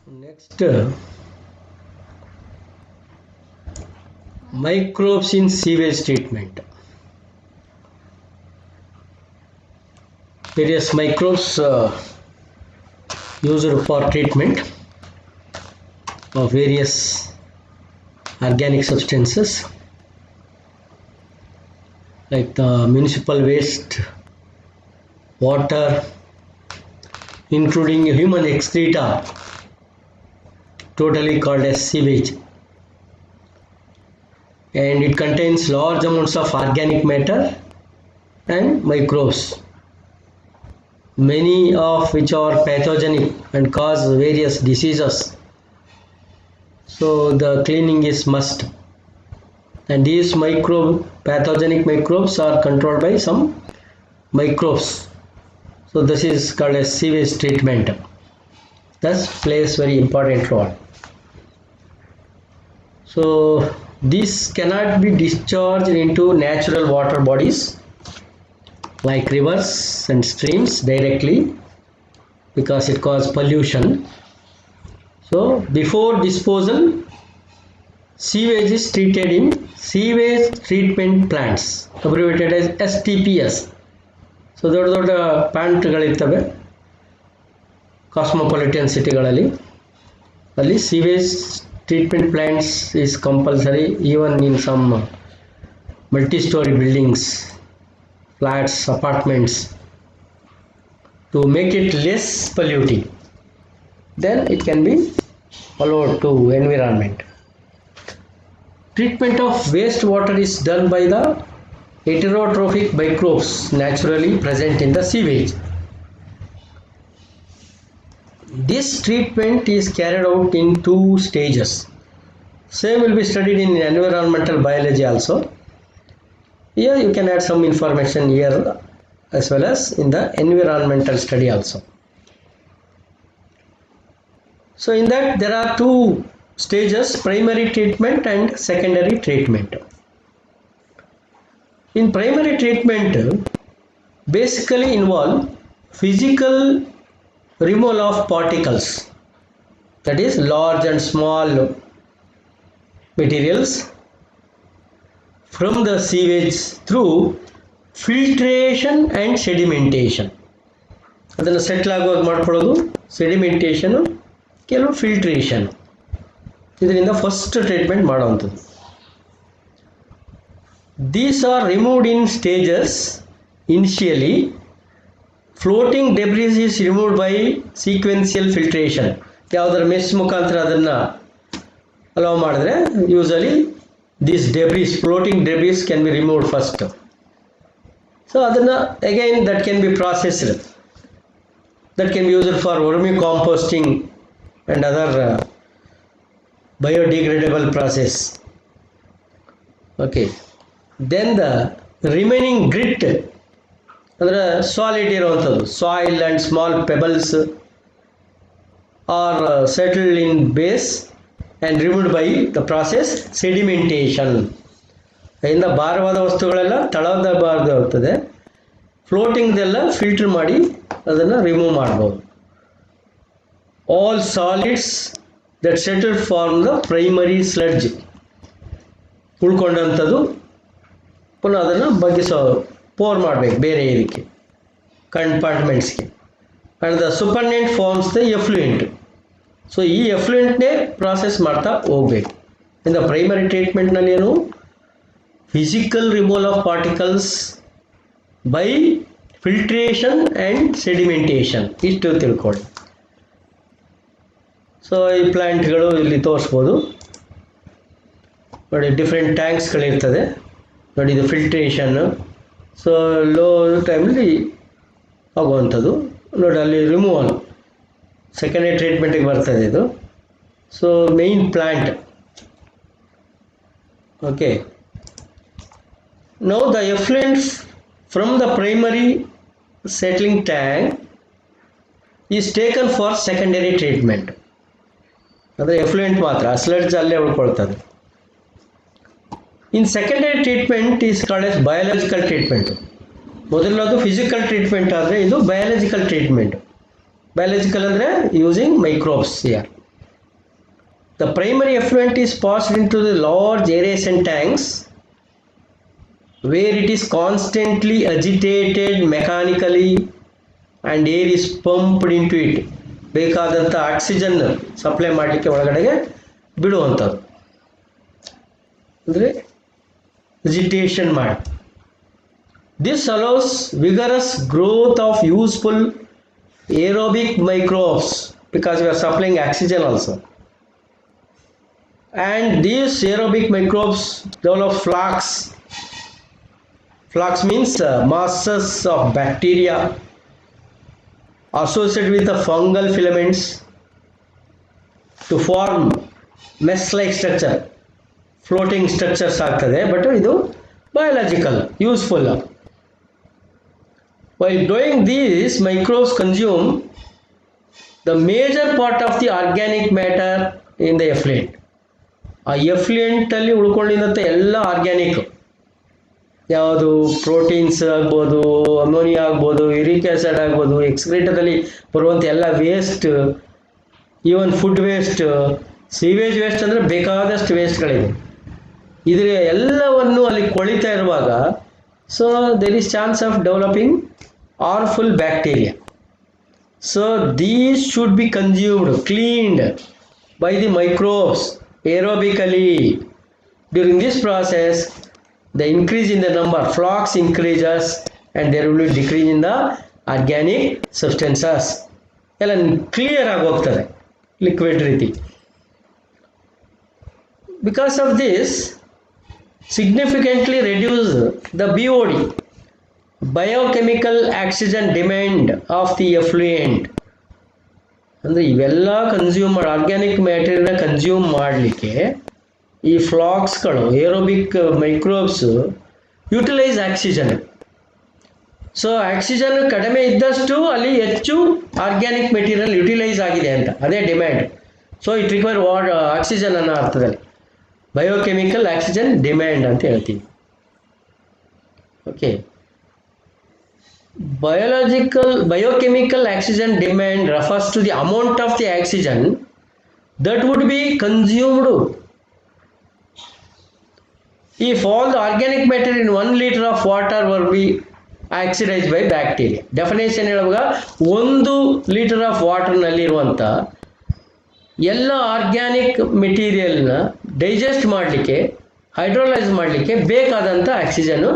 Next, microbes in sewage treatment. Various microbes used for treatment of various organic substances like the municipal waste, water, including human excreta, totally called as sewage, and it contains large amounts of organic matter and microbes, many of which are pathogenic and cause various diseases. So the cleaning is must, and these pathogenic microbes are controlled by some microbes. So this is called as sewage treatment. Thus plays very important role. So this cannot be discharged into natural water bodies like rivers and streams directly because it causes pollution. So before disposal, sewage is treated in sewage treatment plants, abbreviated as STPs. So ದೊಡ್ಡ ಪ್ಲಾಂಟ್ಗಳಿರ್ತವೆ cosmopolitan ಸಿಟಿಗಳಲ್ಲಿ, ಅಲ್ಲಿ sewage treatment plants is compulsory even in some multi-story buildings, flats, apartments, to make it less polluting. Then it can be allowed to environment. Treatment of wastewater is done by the heterotrophic microbes naturally present in the sewage. This treatment is carried out in 2 stages. Same will be studied in environmental biology also. Here you can add some information here as well as in the environmental study also. So in that there are 2 stages, primary treatment and secondary treatment. In primary treatment, basically involve physical removal of particles, that is large and small materials from the sewage through filtration and sedimentation. ಅದನ್ನು settle ಆಗೋದು ಮಾಡ್ಕೊಳ್ಳೋದು ಸೆಡಿಮೆಂಟೇಷನು, ಕೆಲವು filtration, ಇದರಿಂದ first treatment ಮಾಡುವಂಥದ್ದು. These are removed in stages. Initially, floating debris is removed by sequential filtration. ಯಾವುದರ mess ಮುಖಾಂತರ ಅದನ್ನು allow ಮಾಡಿದ್ರೆ usually these debris, floating debris can be removed first. So ಅದನ್ನು again that can be processed. That can be used for vermicomposting and other biodegradable process. Okay. Then the remaining grit, ಅಂದರೆ solid ಇರುವಂಥದ್ದು, soil and small pebbles are settled in base and removed by the process sedimentation. ಇಂದ ಭಾರವಾದ ವಸ್ತುಗಳೆಲ್ಲ ತಳದ ಬಾರದು ಇರ್ತದೆ, ಫ್ಲೋಟಿಂಗ್ದೆಲ್ಲ filter ಮಾಡಿ ಅದನ್ನು remove ಮಾಡ್ಬೋದು. All solids that settle form the primary sludge, ಉಳ್ಕೊಂಡಂಥದ್ದು ಪುನಃ ಅದನ್ನು ಬಗ್ಗಿಸೋ ಪೋರ್ ಮಾಡಬೇಕು ಬೇರೆ ಇದಕ್ಕೆ ಕಂಪಾರ್ಟ್ಮೆಂಟ್ಸ್ಗೆ. And the supernatant forms the effluent. So ಈ ಎಫ್ಲುಯೆಂಟ್ನೇ ಪ್ರಾಸೆಸ್ ಮಾಡ್ತಾ ಹೋಗಬೇಕು. ಇನ್ ದ ಪ್ರೈಮರಿ ಟ್ರೀಟ್ಮೆಂಟ್ನಲ್ಲಿ ಏನು, physical removal of particles by filtration and sedimentation, ಇಷ್ಟು ತಿಳ್ಕೊಳ್ಳಿ. ಸೊ ಈ ಪ್ಲ್ಯಾಂಟ್ಗಳು ಇಲ್ಲಿ ತೋರಿಸ್ಬೋದು ನೋಡಿ, ಡಿಫ್ರೆಂಟ್ ಟ್ಯಾಂಕ್ಸ್ಗಳಿರ್ತದೆ ನೋಡಿ, ಇದು ಫಿಲ್ಟ್ರೇಷನ್ನು. ಸೊ ಲೋ ಟೈಮಲ್ಲಿ ಆಗುವಂಥದ್ದು ನೋಡಿ, ಅಲ್ಲಿ ರಿಮೂವಲ್ ಸೆಕೆಂಡರಿ ಟ್ರೀಟ್ಮೆಂಟಿಗೆ ಬರ್ತದೆ ಇದು. So main plant. Okay, now the effluent from the primary settling tank is taken for secondary treatment. ಅಂದರೆ ಎಫ್ಲುಯೆಂಟ್ ಮಾತ್ರ, ಸ್ಲಡ್ಜ್ ಅಲ್ಲೇ ಉಳ್ಕೊಳ್ತದೆ. In secondary treatment is called as biological treatment. ಮೊದಲನೇದು ಫಿಸಿಕಲ್ ಟ್ರೀಟ್ಮೆಂಟ್ ಆದರೆ ಇದು ಬಯಾಲಜಿಕಲ್ ಟ್ರೀಟ್ಮೆಂಟ್. ಬಯಾಲಜಿಕಲ್ ಅಂದರೆ using microbes here. The primary effluent is passed into the large aeration tanks where it is constantly agitated mechanically and air is pumped into it. ಬೇಕಾದಂಥ oxygen supply ಮಾಡಲಿಕ್ಕೆ ಒಳಗಡೆಗೆ ಬಿಡುವಂಥದ್ದು ಅಂದರೆ agitation ಮಾಡಿ. This allows vigorous growth of useful aerobic microbes because we are supplying oxygen also. And these aerobic microbes develop flux. Flux means masses of bacteria associated with the fungal filaments to form mesh-like structure. Floating structures ಆಗ್ತದೆ, but ಇದು biological, useful. While doing this, microbes consume the major part of the organic matter in the effluent. ಆ ಎಫ್ಲುಯೆಂಟಲ್ಲಿ ಉಳ್ಕೊಂಡಿದ್ದಂಥ ಎಲ್ಲ organic, ಯಾವುದು proteins ಆಗ್ಬೋದು, ammonia ಆಗ್ಬೋದು, uric acid ಆಗ್ಬೋದು, ಎಕ್ಸ್ಕ್ರೀಟದಲ್ಲಿ ಬರುವಂಥ ಎಲ್ಲ waste, even food waste, sewage waste ಅಂದರೆ ಬೇಕಾದಷ್ಟು ವೇಸ್ಟ್ಗಳಿದೆ. ಇದರ ಎಲ್ಲವನ್ನು ಅಲ್ಲಿ ಕೊಳಿತಾ ಇರುವಾಗ so there is chance of developing harmful bacteria. So these should be consumed, cleaned by the microbes aerobically. During this process, the increase in the number flux increases and there will be decrease in the organic substances. ಎಲ್ಲ clear ಆಗಿ ಹೋಗ್ತದೆ liquid ರೀತಿ. Because of this, significantly reduce the BOD, biochemical oxygen demand of the effluent. ಅಂದರೆ ಇವೆಲ್ಲ consume organic ಮ್ಯಾಟೀರಿಯಲ್ನ consume ಮಾಡಲಿಕ್ಕೆ ಈ ಫ್ಲಾಕ್ಸ್ಗಳು aerobic microbes utilise oxygen. So oxygen ಕಡಿಮೆ ಇದ್ದಷ್ಟು ಅಲ್ಲಿ ಹೆಚ್ಚು ಆರ್ಗ್ಯಾನಿಕ್ ಮೆಟೀರಿಯಲ್ ಯುಟಿಲೈಸ್ ಆಗಿದೆ ಅಂತ, ಅದೇ demand. So it require oxygen ಅನ್ನೋ ಅರ್ಥದಲ್ಲಿ ಬಯೋಕೆಮಿಕಲ್ ಆಕ್ಸಿಜನ್ ಡಿಮ್ಯಾಂಡ್ ಅಂತ ಹೇಳ್ತೀವಿ. Okay, biochemical oxygen demand refers to the amount of the oxygen that would be consumed if all the organic matter in 1 liter of water will be oxidized by bacteria. Definition ಹೇಳುವಾಗ 1 litre of ವಾಟರ್ನಲ್ಲಿರುವಂಥ ಎಲ್ಲ organic ಮೆಟೀರಿಯಲ್ನ digest ಮಾಡಲಿಕ್ಕೆ, hydrolyse ಮಾಡಲಿಕ್ಕೆ ಬೇಕಾದಂಥ ಆಕ್ಸಿಜನ್ನು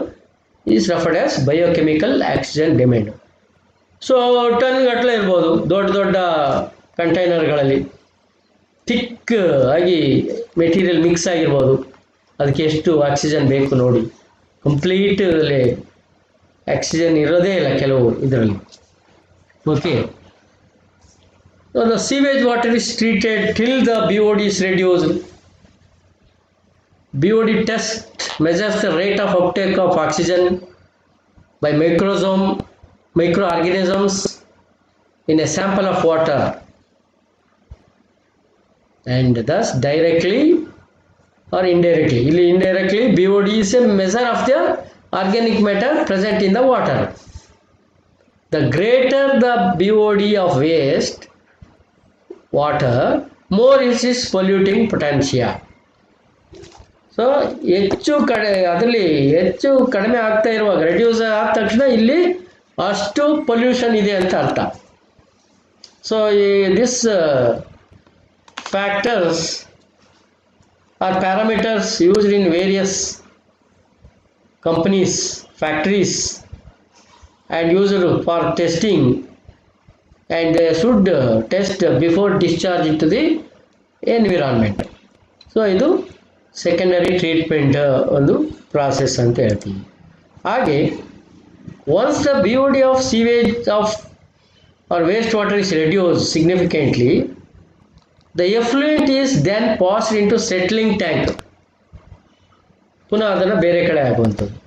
is referred as biochemical oxygen demand. So ton ಗಟ್ಟಲೆ ಇರ್ಬೋದು ದೊಡ್ಡ ದೊಡ್ಡ ಕಂಟೈನರ್ಗಳಲ್ಲಿ, thick ಆಗಿ ಮೆಟೀರಿಯಲ್ ಮಿಕ್ಸ್ ಆಗಿರ್ಬೋದು, ಅದಕ್ಕೆ ಎಷ್ಟು ಆಕ್ಸಿಜನ್ ಬೇಕು ನೋಡಿ. ಕಂಪ್ಲೀಟ್ ಆಕ್ಸಿಜನ್ ಇರೋದೇ ಇಲ್ಲ ಕೆಲವು ಇದರಲ್ಲಿ. Okay, the sewage water is treated till the BOD is reduced. BOD test measures the rate of uptake of oxygen by microorganisms in a sample of water, and thus directly or indirectly. Indirectly, BOD is a measure of the organic matter present in the water. The greater the BOD of waste water, more is its polluting potential. So ಅದರಲ್ಲಿ ಹೆಚ್ಚು ಕಡಿಮೆ ಆಗ್ತಾ ಇರುವಾಗ, reduce ಆದ ತಕ್ಷಣ ಇಲ್ಲಿ ಅಷ್ಟು pollution ಇದೆ ಅಂತ ಅರ್ಥ. So this factors are parameters used in various companies, factories and used for testing, and they should test before discharge in to the environment. So ಇದು ಸೆಕೆಂಡರಿ ಟ್ರೀಟ್ಮೆಂಟ್ ಒಂದು ಪ್ರಾಸೆಸ್ ಅಂತ ಹೇಳ್ತೀವಿ. ಹಾಗೆ once the BOD of sewage of or waste water is reduce significantly, the effluent is then passed in to settling tank. ಪುನಃ ಅದನ್ನು ಬೇರೆ ಕಡೆ ಆಗುವಂಥದ್ದು.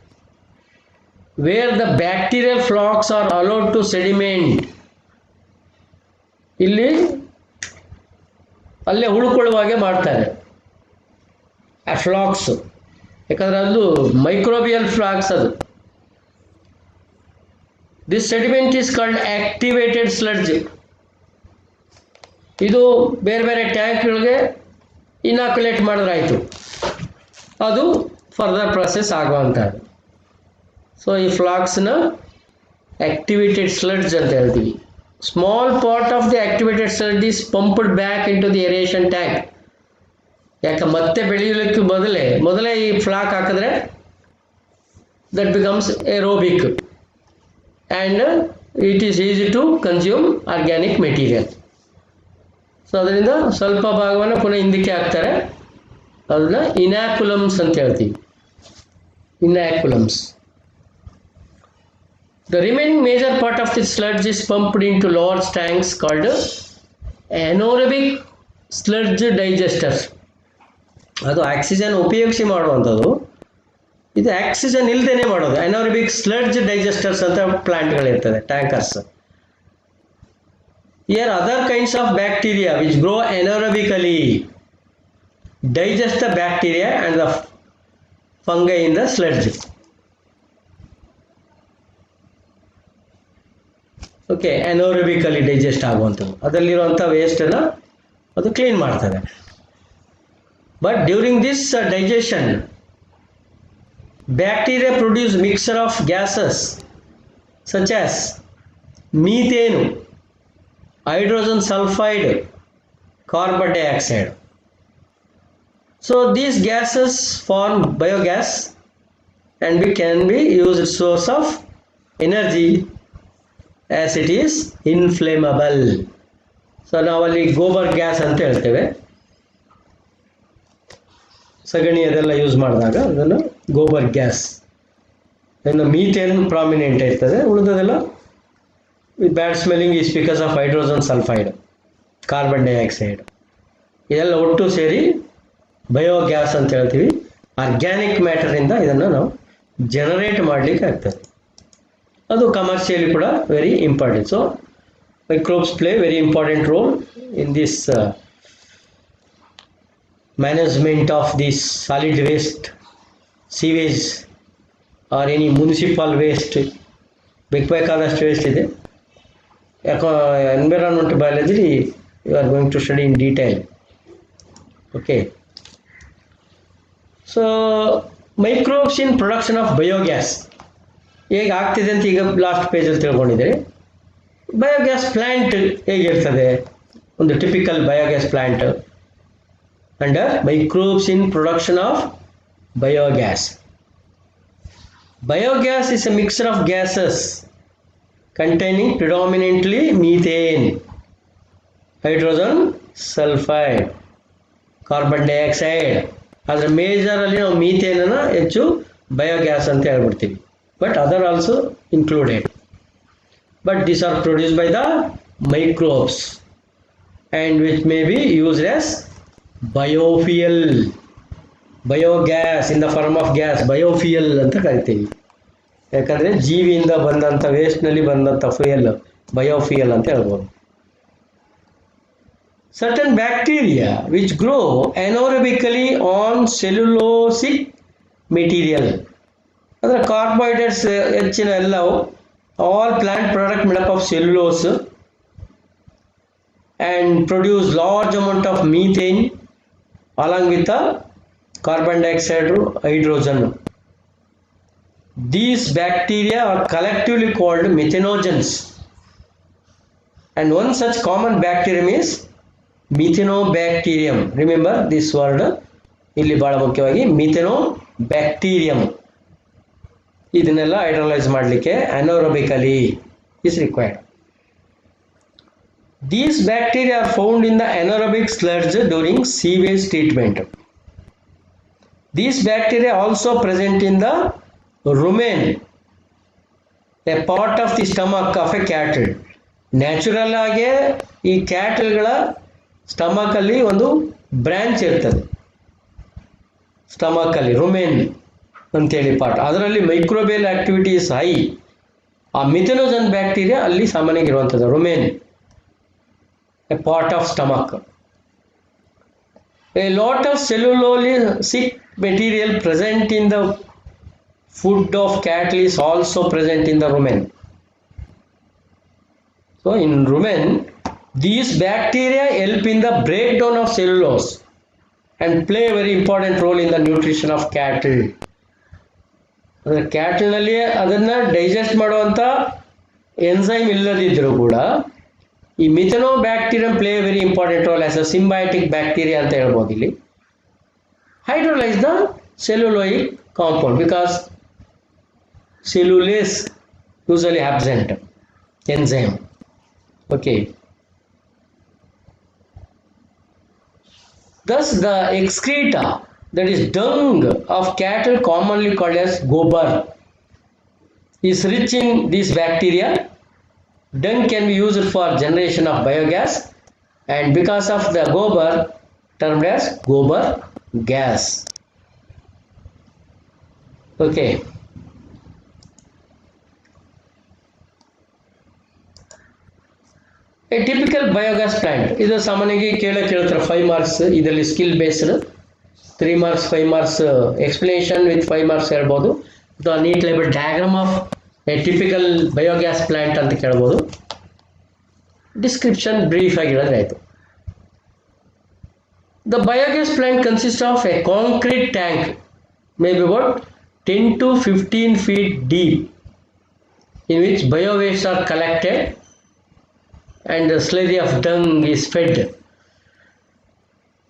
Where the bacterial flocs are allowed to sediment. ಇಲ್ಲಿ ಅಲ್ಲೇ ಉಳ್ಕೊಳ್ಳುವಾಗೆ ಮಾಡ್ತಾರೆ ಆ ಫ್ಲಾಕ್ಸು, ಯಾಕಂದರೆ ಅದು ಮೈಕ್ರೋಬಿಯಲ್ ಫ್ಲಾಕ್ಸ್ ಅದು. This sediment is called activated sludge. ಇದು ಬೇರೆ ಬೇರೆ ಟ್ಯಾಂಕ್ಗಳಿಗೆ ಇನಾಕ್ಯುಲೇಟ್ ಮಾಡಿದ್ರೆ ಆಯಿತು, ಅದು ಫರ್ದರ್ ಪ್ರೊಸೆಸ್ ಆಗುವಂಥದ್ದು. ಸೊ ಈ ಫ್ಲಾಕ್ಸ್ನ ಆಕ್ಟಿವೇಟೆಡ್ ಸ್ಲಡ್ಜ್ ಅಂತ ಹೇಳ್ತೀವಿ. Small part of the activated sludge is pumped back in to the aeration tank. ಯಾಕೆ ಮತ್ತೆ ಬೆಳೆಯಲಿಕ್ಕೆ ಮೊದಲೇ ಈ ಫ್ಲಾಕ್ ಹಾಕಿದ್ರೆ that becomes aerobic and it is easy to consume organic material. So ಅದರಿಂದ ಸ್ವಲ್ಪ ಭಾಗವನ್ನು ಪುನಃ ಹಿಂದಕ್ಕೆ ಹಾಕ್ತಾರೆ, ಅದನ್ನ ಇನಾಕ್ಯುಲಮ್ಸ್ ಅಂತ ಹೇಳ್ತೀವಿ. ಇನಾಕ್ಯುಲಮ್ಸ್. The remaining major part of the sludge is pumped into large tanks called anaerobic sludge digesters. ಅದು ಆಕ್ಸಿಜನ್ ಉಪಯೋಗಿಸಿ ಮಾಡುವಂಥದ್ದು, ಇದು ಆಕ್ಸಿಜನ್ ಇಲ್ಲದೇನೆ ಮಾಡೋದು. ಅನಾರೋಬಿಕ್ ಸ್ಲಡ್ಜ್ ಡೈಜೆಸ್ಟರ್ಸ್ ಅಂತ ಪ್ಲಾಂಟ್ಗಳಿರ್ತದೆ, tankers. Here other kinds of bacteria which grow anaerobically digest the bacteria and the fungi in the sludge. Okay, anaerobically digest ಆಗುವಂಥದ್ದು, ಅದರಲ್ಲಿರುವಂಥ ವೇಸ್ಟನ್ನು ಅದು ಕ್ಲೀನ್ ಮಾಡ್ತದೆ. But during this digestion bacteria produce mixer of gases such as methane, hydrogen sulphide, carbon dioxide. So these gases form biogas and can be used source of energy as it is inflammable. So ನಾವಲ್ಲಿ gobar gas ಅಂತ ಹೇಳ್ತೇವೆ, ಸಗಣಿ ಅದೆಲ್ಲ use ಮಾಡಿದಾಗ ಅದನ್ನು gobar gas. ಇನ್ನು methane prominent ಇರ್ತದೆ, ಉಳಿದದೆಲ್ಲ bad smelling is because of hydrogen sulphide, carbon dioxide, ಇದೆಲ್ಲ ಒಟ್ಟು ಸೇರಿ ಬಯೋಗ್ಯಾಸ್ ಅಂತ ಹೇಳ್ತೀವಿ. ಆರ್ಗ್ಯಾನಿಕ್ ಮ್ಯಾಟರಿಂದ ಇದನ್ನು ನಾವು ಜನರೇಟ್ ಮಾಡಲಿಕ್ಕೆ ಆಗ್ತದೆ. ಅದು ಕಮರ್ಷಿಯಲಿ ಕೂಡ very important. So microbes play very important role in this management of this solid waste, sewage or any municipal waste. ಬೇಕಾದಷ್ಟು ವೇಸ್ಟ್ ಇದೆ. Environment biology you are going to study in detail. Okay, so microbes in production of biogas ಹೇಗೆ ಆಗ್ತಿದೆ ಅಂತ ಈಗ last ಪೇಜಲ್ಲಿ ತಿಳ್ಕೊಂಡಿದ್ದೀರಿ. Biogas plant ಹೇಗಿರ್ತದೆ, ಒಂದು typical biogas plant under microbes in production of biogas. Biogas is a mixture of gases containing predominantly methane, hydrogen sulfide, carbon dioxide. ಅದರ ಮೇಜರಲ್ಲಿ ನಾವು ಮೀಥೇನನ್ನು ಹೆಚ್ಚು ಬಯೋಗ್ಯಾಸ್ ಅಂತ ಹೇಳ್ಬಿಡ್ತೀವಿ. But other also included. But these are produced by the microbes and which may be used as biofuel. Biogas in the form of gas, biofuel ಅಂತ ಕರಿತೀವಿ. ಯಾಕಂದರೆ ಜೀವಿಯಿಂದ ಬಂದಂಥ ವೇಸ್ಟ್ನಲ್ಲಿ ಬಂದಂಥ ಫ್ಯೂಯಲ್ ಬಯೋಫಿಯಲ್ ಅಂತ ಹೇಳ್ಬೋದು. Certain bacteria which grow anaerobically on cellulosic material. ಅಂದರೆ carbohydrates ಹೆಚ್ಚಿನ ಎಲ್ಲವು, all plant product made up of cellulose and produce large amount of methane along with the carbon dioxide, hydrogen. These bacteria are collectively called methanogens, and one such common bacterium is methanobacterium. Remember this word, ಇಲ್ಲಿ ಬಹಳ ಮುಖ್ಯವಾಗಿ methanobacterium. ಇದನ್ನೆಲ್ಲ hydrolyse ಮಾಡಲಿಕ್ಕೆ anaerobically is required. These bacteria are found in the anaerobic sludge during sewage treatment. These bacteria also present in the rumen, a part of the stomach of a cattle. Natural ಆಗಿ ಈ ಕ್ಯಾಟಲ್ಗಳ ಸ್ಟಮಕಲ್ಲಿ ಒಂದು branch ಇರ್ತದೆ, ಸ್ಟಮಕಲ್ಲಿ rumen ಅಂತೇಳಿ part. ಅದರಲ್ಲಿ microbial activity is high. ಆ ಮಿಥೆನೋಜನ್ ಬ್ಯಾಕ್ಟೀರಿಯಾ ಅಲ್ಲಿ ಸಾಮಾನ್ಯವಾಗಿರುವಂಥದ್ದು. Rumen a part of stomach. A lot of cellulosic material present in the food of cattle is also present in the rumen. So in rumen, these bacteria help in the breakdown of cellulose and play a very important role in the nutrition of cattle. ಅಂದರೆ ಕ್ಯಾಟಲ್ನಲ್ಲಿ ಅದನ್ನು digest ಮಾಡುವಂಥ enzyme ಇಲ್ಲದಿದ್ದರೂ ಕೂಡ ಈ methanobacterium play very important role as a symbiotic bacteria ಅಂತ ಹೇಳ್ಬೋದು ಇಲ್ಲಿ. Hydrolyse the cellulosic compound because cellulase usually absent enzyme. Okay. Thus the excreta, that is dung of cattle commonly called as gobar, is rich in these bacteria. Dung can be used for generation of biogas and because of the gobar termed as gobar gas. Okay. A typical biogas plant, ಇದು ಸಾಮಾನ್ಯವಾಗಿ ಕೇಳ್ತಾರೆ 5 marks, ಇದರಲ್ಲಿ skill based 3 marks 5 marks explanation with 5 marks ಹೇಳ್ಬೋದು, ಅಥವಾ neat label diagram of a typical biogas plant ಅಂತ ಕೇಳ್ಬೋದು. Description brief ಆಗಿರೋದ್ರೆ ಆಯಿತು. The biogas plant consist of a concrete tank may be about 10 to 15 feet deep in which bio waste are collected and the slurry of dung is fed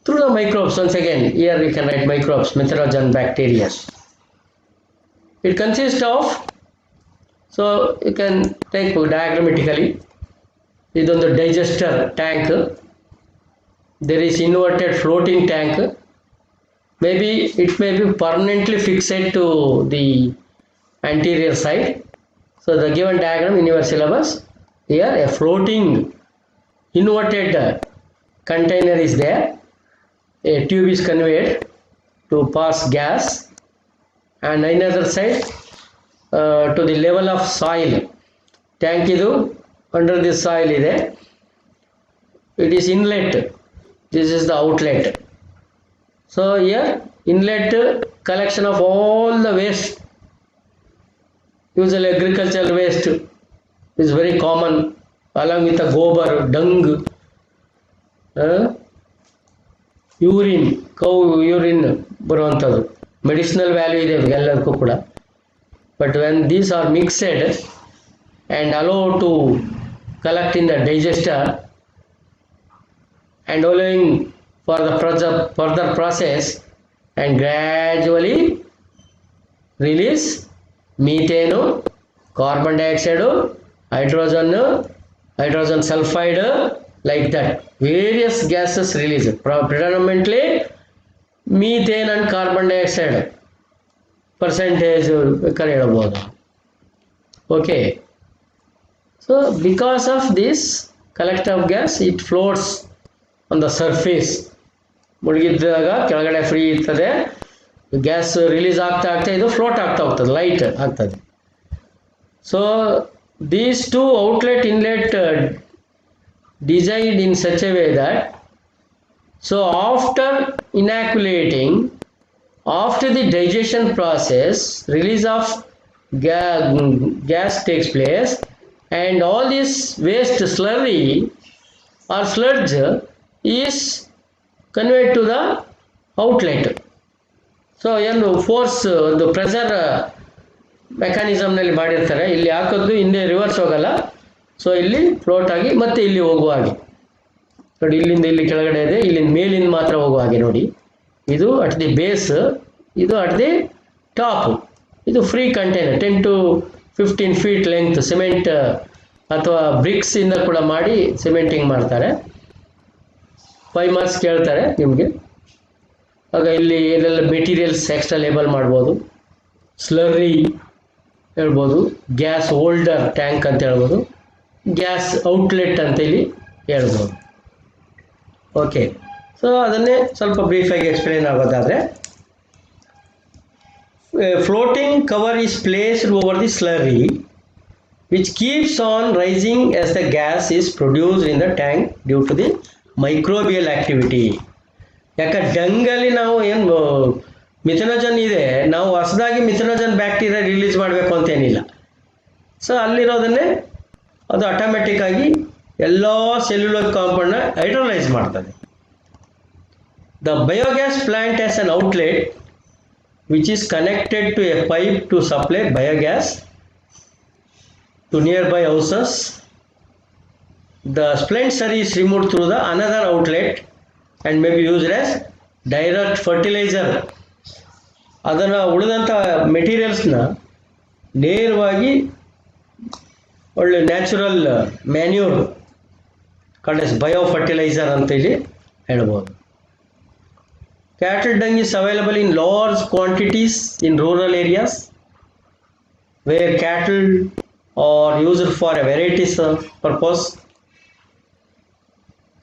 through the microbes. Once again, here we can write microbes, methanogen bacteria. It consists of, so you can take diagrammatically, this is the digester tank, there is inverted floating tank, maybe it may be permanently fixed to the anterior side. So the given diagram in your syllabus, here a floating inverted container is there, a tube is conveyed to pass gas, and another side to the level of soil. Tank idu under the soil ide, it is inlet, this is the outlet. So here inlet collection of all the waste, usually agricultural waste is very common, along with the gobar, dung, urine, cow urine ಬರುವಂಥದ್ದು, medicinal value ಇದೆ ಎಲ್ಲದಕ್ಕೂ ಕೂಡ. But when these are mixed and allow to collect in the digester and allowing for the further process and gradually release methane, carbon dioxide, hydrogen sulfide, like that various gases release, predominantly methane and carbon dioxide percentage ಹೇಳಬಹುದು. Okay, so because of this collector of gas, it floats on the surface. ಮುಳುಗಿದ್ದಾಗ ಕೆಳಗಡೆ free ಇರ್ತದೆ, gas release ಆಗ್ತಾ ಇದು float ಆಗ್ತಾ ಹೋಗ್ತದೆ, light ಆಗ್ತದೆ. So these two outlet inlet designed in such a way that, so after inoculating, after the digestion process, release of gas takes place, and all this waste slurry or sludge is conveyed to the outlet. So ಏನು force ಒಂದು pressure ಮೆಕ್ಯಾನಿಸಮ್ನಲ್ಲಿ ಮಾಡಿರ್ತಾರೆ, ಇಲ್ಲಿ ಹಾಕೋದು ಹಿಂದೆ reverse ಹೋಗಲ್ಲ, so ಇಲ್ಲಿ float ಆಗಿ ಮತ್ತೆ ಇಲ್ಲಿ ಹೋಗುವ ಹಾಗೆ ನೋಡಿ, ಇಲ್ಲಿಂದ ಇಲ್ಲಿ ಕೆಳಗಡೆ ಇದೆ, ಇಲ್ಲಿಂದ ಮೇಲಿಂದ ಮಾತ್ರ ಹೋಗುವ ಹಾಗೆ ನೋಡಿ. ಇದು ಅಟ್ ದಿ ಬೇಸ್, ಇದು ಅಟ್ ದಿ ಟಾಪ್. ಇದು free container 10 to 15 feet length, cement ಅಥವಾ ಬ್ರಿಕ್ಸ್ ಇಂದ ಕೂಡ ಮಾಡಿ ಸಿಮೆಂಟಿಂಗ್ ಮಾಡ್ತಾರೆ. 5 marks ಕೇಳ್ತಾರೆ ನಿಮಗೆ. ಆಗ ಇಲ್ಲಿ ಏನೆಲ್ಲ ಮೆಟೀರಿಯಲ್ಸ್ ಎಕ್ಸ್ಟ್ರಾ ಲೇಬಲ್ ಮಾಡ್ಬೋದು, ಸ್ಲರ್ರಿ ಹೇಳ್ಬೋದು, ಗ್ಯಾಸ್ ಹೋಲ್ಡರ್ ಟ್ಯಾಂಕ್ ಅಂತ ಹೇಳ್ಬೋದು, ಗ್ಯಾಸ್ ಔಟ್ಲೆಟ್ ಅಂತೇಳಿ ಹೇಳ್ಬೋದು. ಓಕೆ, ಸೊ ಅದನ್ನೇ ಸ್ವಲ್ಪ ಬ್ರೀಫಾಗಿ ಎಕ್ಸ್ಪ್ಲೇನ್ ಆಗೋದಾದರೆ, floating cover is placed over the slurry which keeps on rising as the gas is produced in the tank due to the microbial activity. ಯಾಕೆ ಡಂಗಲ್ಲಿ ನಾವು ಏನು ಮಿಥನೋಜನ್ ಇದೆ, ನಾವು ಹೊಸದಾಗಿ ಮಿಥನೋಜನ್ ಬ್ಯಾಕ್ಟೀರಿಯಾ ರಿಲೀಸ್ ಮಾಡಬೇಕು ಅಂತೇನಿಲ್ಲ. ಸೊ ಅಲ್ಲಿರೋದನ್ನೇ ಅದು ಆಟೋಮೆಟಿಕ್ಕಾಗಿ ಎಲ್ಲ ಸೆಲ್ಯುಲರ್ ಕಾಂಪೌಂಡ್ನ ಹೈಡ್ರೋಲೈಸ್ ಮಾಡ್ತದೆ. The biogas plant has an outlet which is connected to a pipe to supply biogas to nearby houses. The splencer is removed through the another outlet and may be used as direct fertilizer. ಅದನ್ನು ಉಳಿದಂಥ ಮೆಟೀರಿಯಲ್ಸ್ನ ನೇರವಾಗಿ ಒಳ್ಳೆ natural manure called as biofertiliser ಅಂತೇಳಿ ಹೇಳ್ಬೋದು. Cattle dung is available in large quantities in rural areas where cattle are used for a varieties of purpose.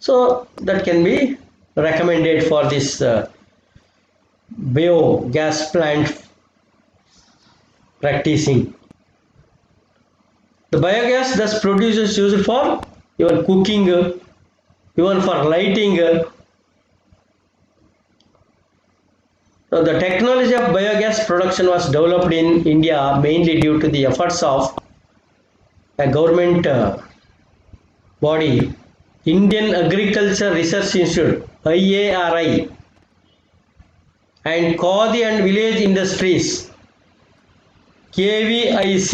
So that can be recommended for this biogas plant practicing. The biogas thus produces used for even cooking, even for lighting. Now, the technology of biogas production was developed in India mainly due to the efforts of a government body, Indian Agriculture Research Institute (IARI), and Khadi and Village Industries KVIC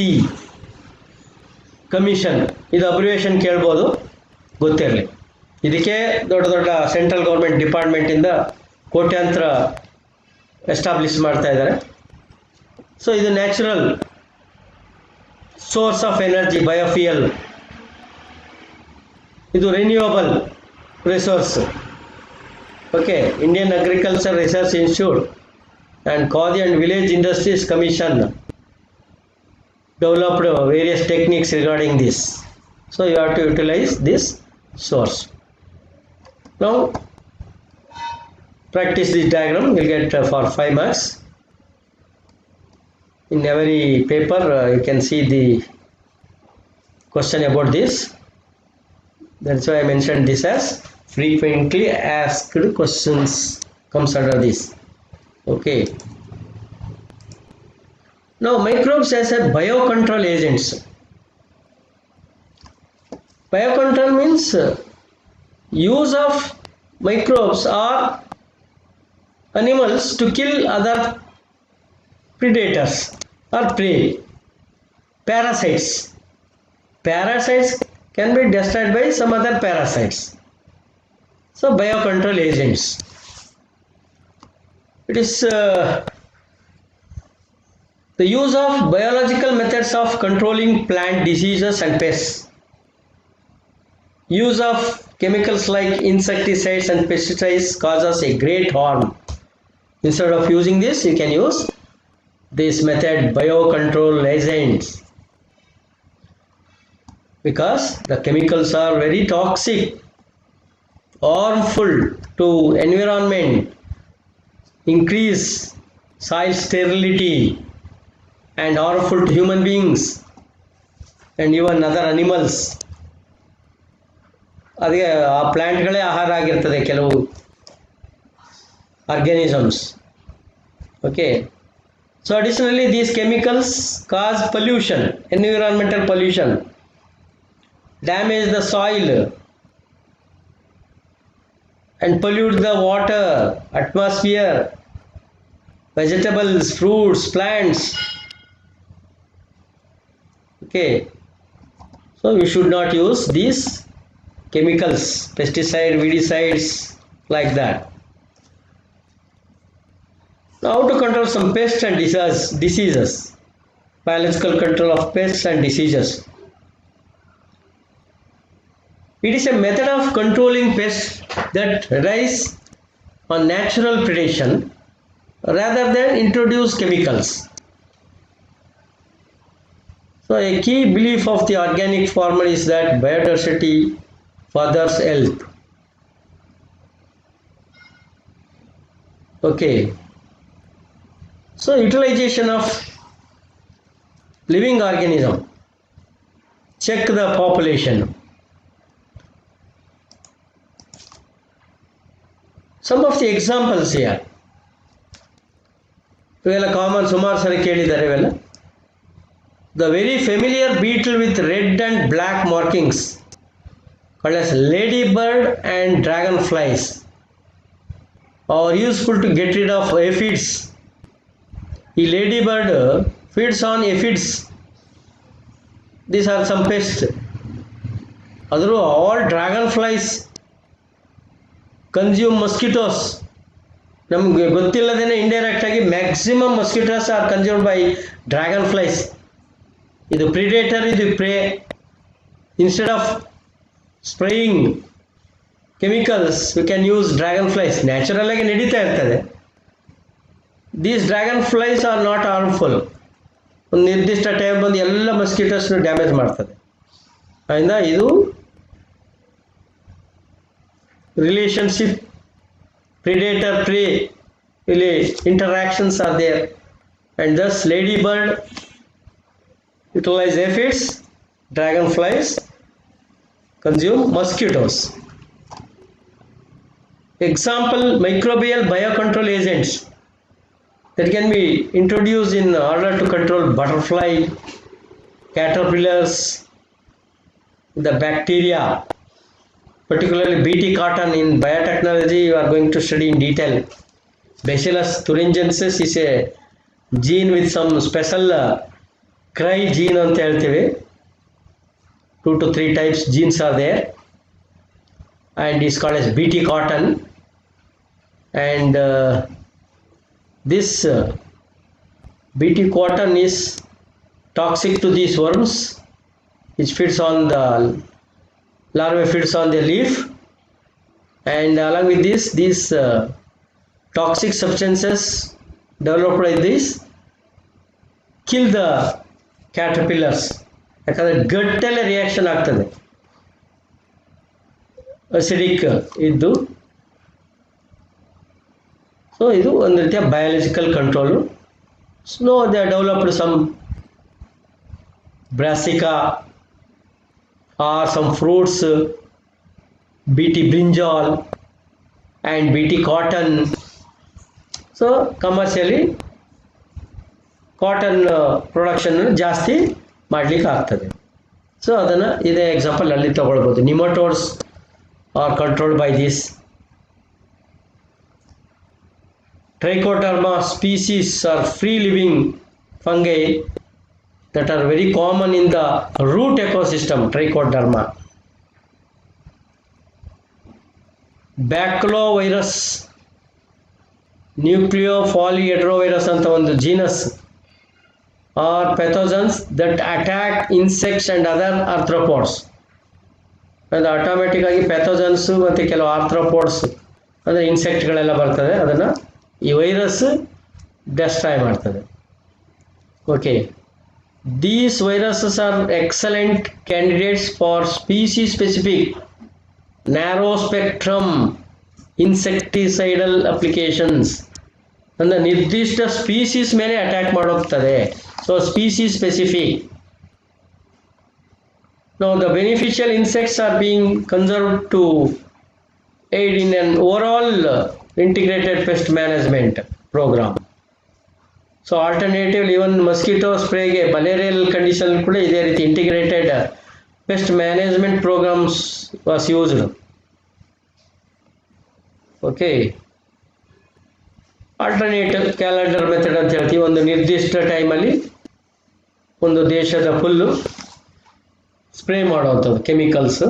Commission. ಇದು abbreviation ಕೇಳ್ಬೋದು, ಗೊತ್ತಿರಲಿ. ಇದಕ್ಕೆ ದೊಡ್ಡ ದೊಡ್ಡ central government ಡಿಪಾರ್ಟ್ಮೆಂಟಿಂದ ಕೋಟ್ಯಾಂತರ establish ಮಾಡ್ತಾ ಇದ್ದಾರೆ. So ಇದು natural source of energy, biofuel, ಇದು renewable resource. Okay, Indian agriculture research institute and Khadi and village industries commission developed various techniques regarding this. So you have to utilize this source. Now practice this diagram. You'll get for 5 marks. In every paper you can see the question about this. That's why I mentioned this as frequently asked questions comes under this. Okay. Now microbes as a biocontrol agents. Biocontrol means use of microbes or animals to kill other predators or prey. Parasites. Parasites can be destroyed by some other parasites. So biocontrol agents. It is the use of biological methods of controlling plant diseases and pests. Use of chemicals like insecticides and pesticides causes a great harm. Instead of using this, you can use this method, biocontrol agents, because the chemicals are very toxic, harmful to environment, increase soil sterility, and harmful to human beings and even other animals. ಅದಕ್ಕೆ ಆ ಪ್ಲ್ಯಾಂಟ್ಗಳೇ ಆಹಾರ ಆಗಿರ್ತದೆ ಕೆಲವು organisms. Okay, so additionally these chemicals cause pollution, environmental pollution, damage the soil and pollute the water, atmosphere, vegetables, fruits, plants. Okay, so we should not use these chemicals, pesticide, weedicides, like that. Now how to control some pests and diseases. Biological control of pests and diseases. It is a method of controlling pests that relies on natural predation rather than introduce chemicals. So a key belief of the organic farmer is that biodiversity furthers health. Okay, so utilization of living organism. Check the population. Some of the examples here. ಇವೆಲ್ಲ common, ಸುಮಾರು ಸರಿ ಕೇಳಿದ್ದಾರೆ ಇವೆಲ್ಲ. The very familiar beetle with red and black markings called as ladybird and dragonflies. or useful to get rid of aphids. ಈ ladybird feeds on aphids. These are some pests. Other all dragonflies consume mosquitoes. ನಮಗೆ ಗೊತ್ತಿಲ್ಲದೇನೆ indirect ಆಗಿ maximum mosquitoes are consumed by dragon ಇದು predator, ಇದು prey. Instead of spraying chemicals we can use dragonflies. Natural ಆಗಿ ನಡೀತಾ ಇರ್ತದೆ. These dragonflies are not harmful. ಒಂದು ನಿರ್ದಿಷ್ಟ ಟೈಮ್ ಬಂದು ಎಲ್ಲ ಮಸ್ಕಿಟೋಸ್ನು ಡ್ಯಾಮೇಜ್ ಮಾಡ್ತದೆ. ಅದರಿಂದ ಇದು relationship predator prey really interactions are there, and thus ladybird utilize aphids, dragonflies consume mosquitoes. Example, microbial biocontrol agents that can be introduced in order to control butterfly, caterpillars, the bacteria, particularly Bt cotton. In biotechnology you are going to study in detail. Bacillus thuringiensis is a gene with some special cry gene anta helteve. 2 to 3 types genes are there, and is called as Bt cotton. And this Bt cotton is toxic to these worms, which feeds on the larvae, feeds on the leaf, and along with this these toxic substances developed by this kill the caterpillars. ಯಾಕಂದರೆ ಗಟ್ಟೆಲ್ಲ reaction ಆಗ್ತದೆ acidic ಇದ್ದು. So ಇದು ಒಂದು ರೀತಿಯ biological control. So they developed some brassica or some fruits, Bt brinjal and Bt cotton. So commercially cotton production ಜಾಸ್ತಿ ಮಾಡಲಿಕ್ಕೆ ಆಗ್ತದೆ. ಸೊ ಅದನ್ನು ಇದೇ ಎಕ್ಸಾಂಪಲ್ ಅಲ್ಲಿ ತಗೊಳ್ಬೋದು. Nematodes are controlled by this. Trichoderma species are free living fungi that are very common in the root ecosystem. Trichoderma, baculovirus, nucleopolyhedrovirus anta ಒಂದು genus are pathogens that attack insects and other arthropods. ಅದು automatic ಆಗಿ pathogens ಮತ್ತು ಕೆಲವು ಆರ್ಥ್ರೋಪೋಡ್ಸ್ ಅಂದರೆ ಇನ್ಸೆಕ್ಟ್ಗಳೆಲ್ಲ ಬರ್ತದೆ, ಅದನ್ನು ಈ virus destroy ಮಾಡ್ತದೆ. Okay, these viruses are excellent candidates for species specific narrow spectrum insecticidal applications. ಅಂದರೆ ನಿರ್ದಿಷ್ಟ ಸ್ಪೀಸೀಸ್ ಮೇಲೆ ಅಟ್ಯಾಕ್ ಮಾಡೋಗ್ತದೆ. So species specific. Now the beneficial insects are being conserved to aid in an overall integrated pest management program. So alternative even mosquito ಸ್ಪ್ರೇಗೆ malarial condition ಕೂಡ ಇದೇ ರೀತಿ integrated pest management programs was used. Okay, alternative calendar method ಅಂತ ಹೇಳ್ತೀವಿ. ಒಂದು ನಿರ್ದಿಷ್ಟ ಟೈಮಲ್ಲಿ ಒಂದು ದೇಶದ ಫುಲ್ಲು ಸ್ಪ್ರೇ ಮಾಡುವಂಥದ್ದು ಕೆಮಿಕಲ್ಸ್.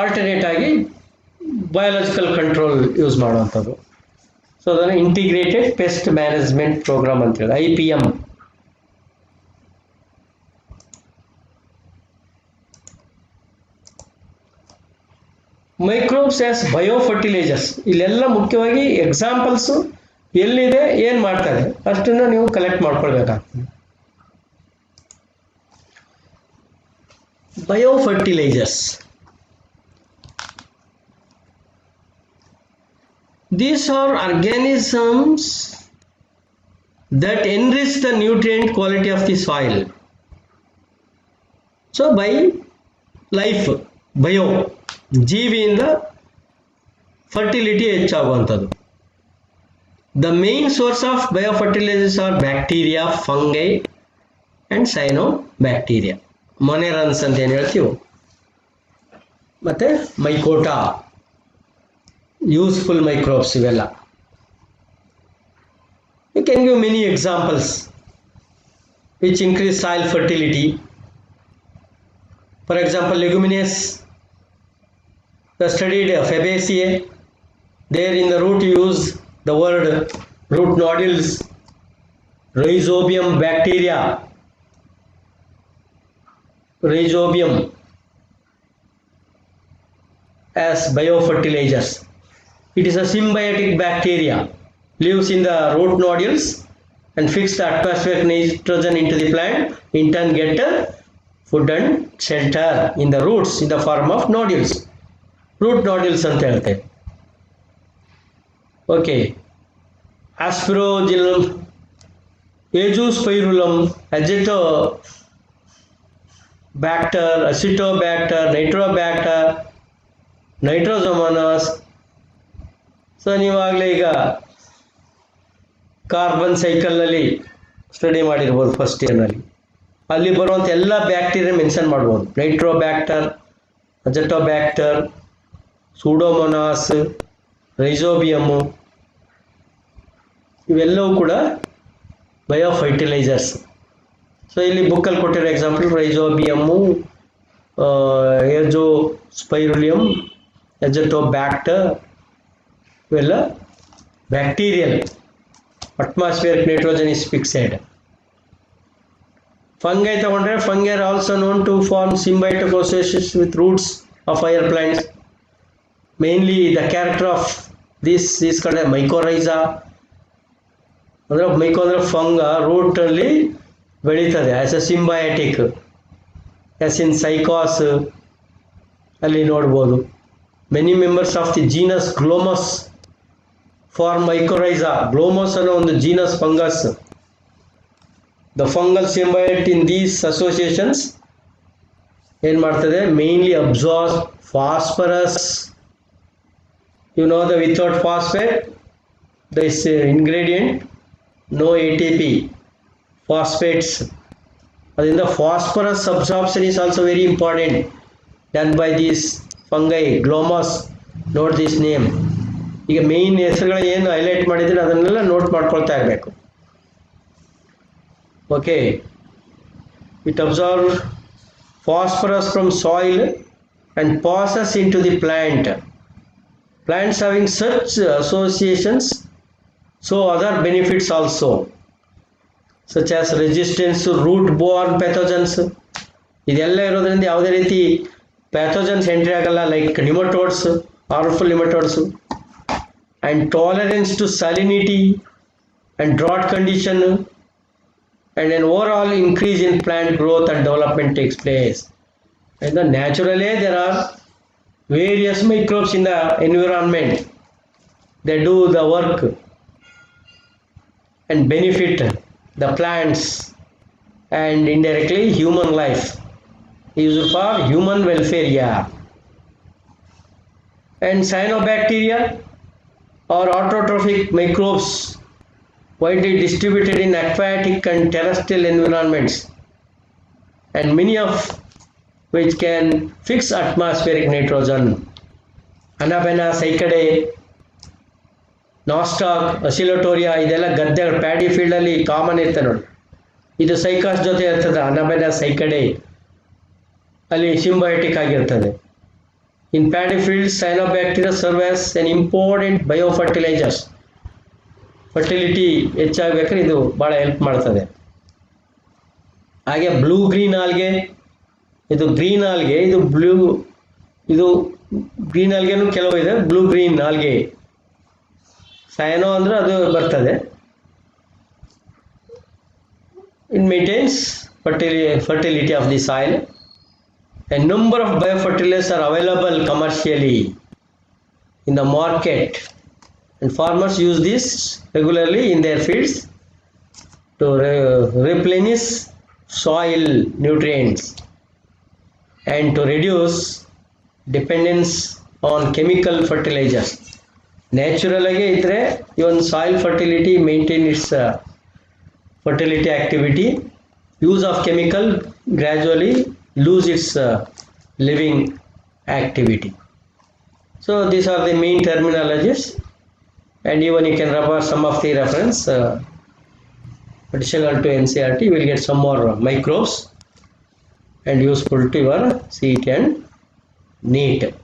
ಆಲ್ಟರ್ನೇಟ್ ಆಗಿ ಬಯೋಲಾಜಿಕಲ್ ಕಂಟ್ರೋಲ್ ಯೂಸ್ ಮಾಡುವಂಥದ್ದು. ಸೊ ಅದನ್ನು ಇಂಟಿಗ್ರೇಟೆಡ್ ಪೆಸ್ಟ್ ಮ್ಯಾನೇಜ್ಮೆಂಟ್ ಪ್ರೋಗ್ರಾಮ್ ಅಂತೇಳಿ IPM. Microbes as biofertilizers. ಇಲ್ಲೆಲ್ಲ ಮುಖ್ಯವಾಗಿ ಎಕ್ಸಾಂಪಲ್ಸು ಎಲ್ಲಿದೆ, ಏನು ಮಾಡ್ತಾರೆ ಅಷ್ಟನ್ನು ನೀವು ಕಲೆಕ್ಟ್ ಮಾಡ್ಕೊಳ್ಬೇಕಾಗ್ತದೆ. Biofertilizers, these are organisms that enrich the nutrient quality of the soil. So by life, bio, ಜೀವಿಯಿಂದ ಫರ್ಟಿಲಿಟಿ ಹೆಚ್ಚಾಗುವಂಥದ್ದು. The main source of biofertilizers are bacteria, fungi and cyanobacteria. ಮೊನೆರನ್ಸ್ ಅಂತ ಏನು ಹೇಳ್ತೀವಿ, ಮತ್ತು ಮೈಕೋಟಾ. useful microbes ಇವೆಲ್ಲ. You can give many examples which increase soil fertility. For example, leguminous, the studied Fabaceae, there in the root you use the word root nodules, rhizobium bacteria, rhizobium as biofertilizers. It is a symbiotic bacteria, lives in the root nodules and fix the atmospheric nitrogen into the plant, in turn get food and shelter in the roots in the form of nodules. Root nodules ಅಂತ ಹೇಳ್ತೇವೆ. Okay, aspergillum, azospirillum, azotobacter, acetobacter, nitrobacter, nitrosomonas. So ನೀವಾಗಲೇ ಈಗ carbon ಸೈಕಲ್ನಲ್ಲಿ study ಮಾಡಿರ್ಬೋದು first ಇಯರ್ನಲ್ಲಿ. ಅಲ್ಲಿ ಬರುವಂಥ ಎಲ್ಲ ಬ್ಯಾಕ್ಟೀರಿಯಾ ಮೆನ್ಷನ್ ಮಾಡ್ಬೋದು. ನೈಟ್ರೋಬ್ಯಾಕ್ಟರ್, ಅಜೆಟೋಬ್ಯಾಕ್ಟರ್, ಸೂಡೋಮೋನಾಸ್, ರೈಜೋಬಿಯಮು, ಇವೆಲ್ಲವೂ ಕೂಡ ಬಯೋಫರ್ಟಿಲೈಸರ್ಸ್. ಸೊ ಇಲ್ಲಿ ಬುಕ್ಕಲ್ಲಿ ಕೊಟ್ಟಿರೋ ಎಕ್ಸಾಂಪಲ್ ರೈಜೋಬಿಯಮ್ಮು, ಏಜೋಸ್ಪೈರುಲಿಯಮ್, ಅಜೆಟೋಬ್ಯಾಕ್ಟರ್, ಇವೆಲ್ಲ bacterial. Atmospheric nitrogen is fixed. Fungi ತಗೊಂಡ್ರೆ fungi are also known to form symbiotic associations with roots of higher plants. Mainly the character of this is called mycorrhiza. ಅಂದರೆ ಮೈಕೋ ಅಂದರೆ ಫಂಗ ರೂಟಲ್ಲಿ ಬೆಳೀತದೆ as a symbiotic, as in cycas ಅಲ್ಲಿ ನೋಡ್ಬೋದು. Many members of the genus glomus form mycorrhiza. Glomus ಅನ್ನೋ ಒಂದು genus fungus. The fungal symbiont in these associations ಏನು ಮಾಡ್ತದೆ? Mainly absorb phosphorus. You know the without phosphate this ingredient no ATP, phosphates. ಅದರಿಂದ phosphorus absorption is also very important done by these fungi, glomus. Note this name. ಈಗ main ಹೆಸರುಗಳು ಏನು highlight ಮಾಡಿದ್ರೆ ಅದನ್ನೆಲ್ಲ note ಮಾಡ್ಕೊಳ್ತಾ ಇರಬೇಕು. Okay, it absorb phosphorus from soil and passes into the plant. Plants having such associations so other benefits also, such as resistance to root-borne pathogens. ಇದೆಲ್ಲ ಇರೋದ್ರಿಂದ ಯಾವುದೇ ರೀತಿ ಪ್ಯಾಥೋಜನ್ಸ್ ಎಂಟ್ರಿ ಆಗಲ್ಲ, like nematodes, harmful nematodes, and tolerance to salinity and drought condition, and an overall increase in plant growth and development takes place. And then naturally there are various microbes in the environment. They do the work and benefit the plants and indirectly human life, used for human welfare. Yeah. And cyanobacteria or autotrophic microbes widely distributed in aquatic and terrestrial environments, and many of which can fix atmospheric nitrogen. Anabena, Cycadae, nostoc, oscillatoria, ಇದೆಲ್ಲ ಗದ್ದೆಗಳು paddy ಫೀಲ್ಡಲ್ಲಿ common ಇರ್ತದೆ ನೋಡಿ. ಇದು ಸೈಕಾಸ್ ಜೊತೆ ಇರ್ತದೆ. ಅನಬೆನ ಸೈಕಡೆ ಅಲ್ಲಿ symbiotic ಆಗಿರ್ತದೆ. In paddy field cyanobacteria serve as an important biofertilizers. Fertility ಹೆಚ್ಚಾಗಬೇಕಾದ್ರೆ ಇದು ಭಾಳ ಹೆಲ್ಪ್ ಮಾಡ್ತದೆ. ಹಾಗೆ ಬ್ಲೂ ಗ್ರೀನ್ ಆಲ್ಗೆ, ಇದು ಗ್ರೀನ್ ಆಲ್ಗೆ, ಇದು ಬ್ಲೂ, ಇದು ಗ್ರೀನ್ ಆಲ್ಗೆನೂ ಕೆಲವು ಇದೆ. ಬ್ಲೂ ಗ್ರೀನ್ ಆಲ್ಗೆ, ಸೈನೋ ಅಂದರೆ ಅದು ಬರ್ತದೆ. It maintains fertility of the soil. A number of biofertilizers are available commercially in the market, and farmers use this regularly in their fields to replenish soil nutrients and to reduce dependence on chemical fertilizers. Natural ಆಗಿ ಇದ್ದರೆ even soil fertility maintain its fertility activity. Use of chemical gradually lose its living activity. So these are the main terminologies, and even you can refer some of the reference additional to NCERT. You will get some more microbes and useful to your CET and NEET.